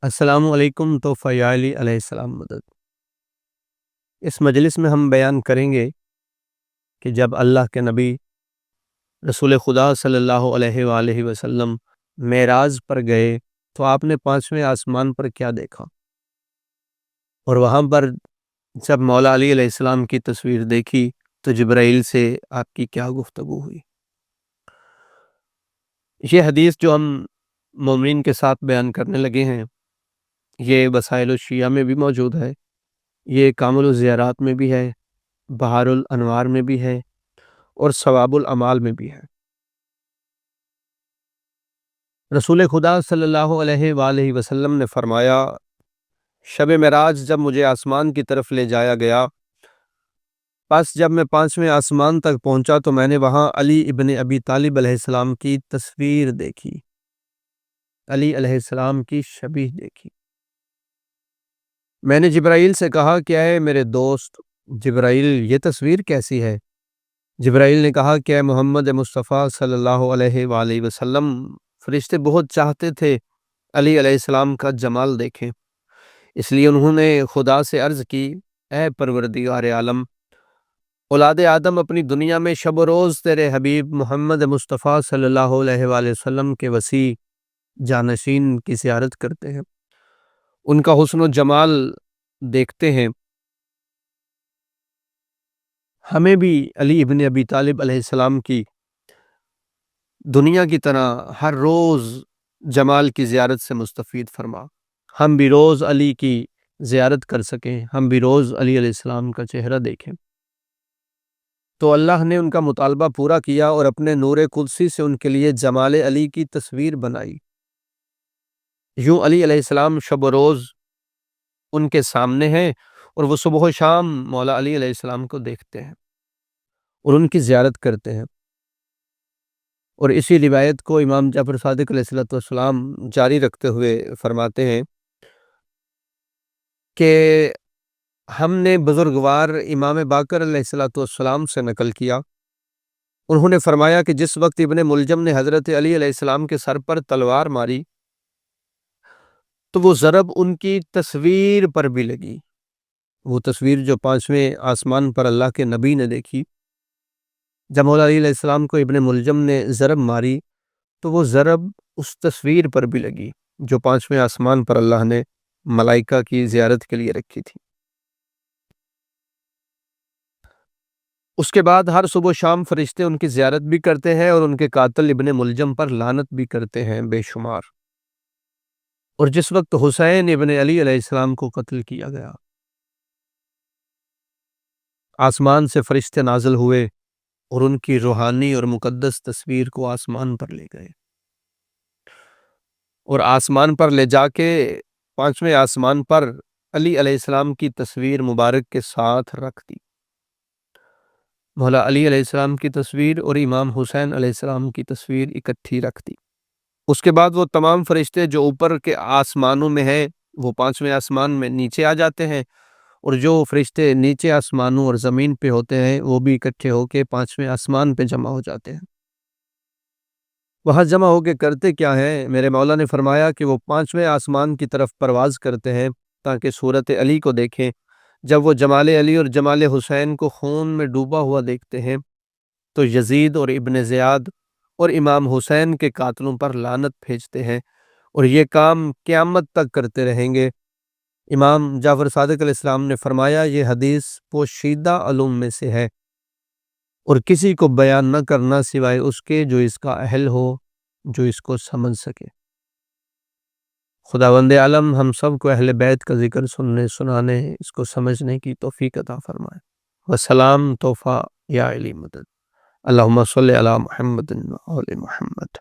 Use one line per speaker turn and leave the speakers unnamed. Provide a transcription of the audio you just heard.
السلام علیکم تو فیالی علیہ السلام مدد۔ اس مجلس میں ہم بیان کریں گے کہ جب اللہ کے نبی رسول خدا صلی اللہ علیہ وآلہ وسلم معراج پر گئے تو آپ نے پانچویں آسمان پر کیا دیکھا، اور وہاں پر جب مولا علی علیہ السلام کی تصویر دیکھی تو جبرائیل سے آپ کی کیا گفتگو ہوئی۔ یہ حدیث جو ہم مومنین کے ساتھ بیان کرنے لگے ہیں یہ وسائل الشیعہ میں بھی موجود ہے، یہ کامل الزیارات میں بھی ہے، بہار الانوار میں بھی ہے، اور ثواب الاعمال میں بھی ہے۔ رسول خدا صلی اللہ علیہ وآلہ وسلم نے فرمایا، شب معراج جب مجھے آسمان کی طرف لے جایا گیا، پس جب میں پانچویں آسمان تک پہنچا تو میں نے وہاں علی ابن ابی طالب علیہ السلام کی تصویر دیکھی، علی علیہ السلام کی شبیہ دیکھی۔ میں نے جبرائیل سے کہا، کیا ہے میرے دوست جبرائیل، یہ تصویر کیسی ہے؟ جبرائیل نے کہا کہ اے محمد مصطفیٰ صلی اللہ علیہ وآلہ وسلم، فرشتے بہت چاہتے تھے علی علیہ السلام کا جمال دیکھیں، اس لیے انہوں نے خدا سے عرض کی، اے پروردگار عالم، اولاد آدم اپنی دنیا میں شب و روز تیرے حبیب محمد مصطفیٰ صلی اللہ علیہ وآلہ وسلم کے وسیع جانشین کی زیارت کرتے ہیں، ان کا حسن و جمال دیکھتے ہیں۔ ہمیں بھی علی ابن ابی طالب علیہ السلام کی دنیا کی طرح ہر روز جمال کی زیارت سے مستفید فرما، ہم بھی روز علی کی زیارت کر سکیں، ہم بھی روز علی علیہ السلام کا چہرہ دیکھیں۔ تو اللہ نے ان کا مطالبہ پورا کیا اور اپنے نور قدسی سے ان کے لیے جمال علی کی تصویر بنائی۔ یوں علی علیہ السلام شب و روز ان کے سامنے ہیں، اور وہ صبح و شام مولا علی علیہ السلام کو دیکھتے ہیں اور ان کی زیارت کرتے ہیں۔ اور اسی روایت کو امام جعفر صادق علیہ السلام جاری رکھتے ہوئے فرماتے ہیں کہ ہم نے بزرگوار امام باقر علیہ السلام سے نقل کیا، انہوں نے فرمایا کہ جس وقت ابن ملجم نے حضرت علی علیہ السلام کے سر پر تلوار ماری تو وہ ضرب ان کی تصویر پر بھی لگی، وہ تصویر جو پانچویں آسمان پر اللہ کے نبی نے دیکھی، جب مولا علی علیہ السلام کو ابن ملجم نے ضرب ماری تو وہ ضرب اس تصویر پر بھی لگی جو پانچویں آسمان پر اللہ نے ملائکہ کی زیارت کے لیے رکھی تھی۔ اس کے بعد ہر صبح و شام فرشتے ان کی زیارت بھی کرتے ہیں اور ان کے قاتل ابن ملجم پر لعنت بھی کرتے ہیں بے شمار۔ اور جس وقت حسین ابن علی علیہ السلام کو قتل کیا گیا، آسمان سے فرشتے نازل ہوئے اور ان کی روحانی اور مقدس تصویر کو آسمان پر لے گئے، اور آسمان پر لے جا کے پانچویں آسمان پر علی علیہ السلام کی تصویر مبارک کے ساتھ رکھ دی۔ مولا علی علیہ السلام کی تصویر اور امام حسین علیہ السلام کی تصویر اکٹھی رکھ دی۔ اس کے بعد وہ تمام فرشتے جو اوپر کے آسمانوں میں ہیں وہ پانچویں آسمان میں نیچے آ جاتے ہیں، اور جو فرشتے نیچے آسمانوں اور زمین پہ ہوتے ہیں وہ بھی اکٹھے ہو کے پانچویں آسمان پہ جمع ہو جاتے ہیں۔ وہاں جمع ہو کے کرتے کیا ہیں؟ میرے مولا نے فرمایا کہ وہ پانچویں آسمان کی طرف پرواز کرتے ہیں تاکہ صورت علی کو دیکھیں۔ جب وہ جمال علی اور جمال حسین کو خون میں ڈوبا ہوا دیکھتے ہیں تو یزید اور ابن زیاد اور امام حسین کے قاتلوں پر لعنت بھیجتے ہیں، اور یہ کام قیامت تک کرتے رہیں گے۔ امام جعفر صادق علیہ السلام نے فرمایا، یہ حدیث پوشیدہ علوم میں سے ہے اور کسی کو بیان نہ کرنا سوائے اس کے جو اس کا اہل ہو، جو اس کو سمجھ سکے۔ خداوند عالم ہم سب کو اہل بیت کا ذکر سننے، سنانے، اس کو سمجھنے کی توفیق عطا فرمائے۔ وسلام توفہ یا علی مدد۔ اللہم صلی علی محمد و آل محمد۔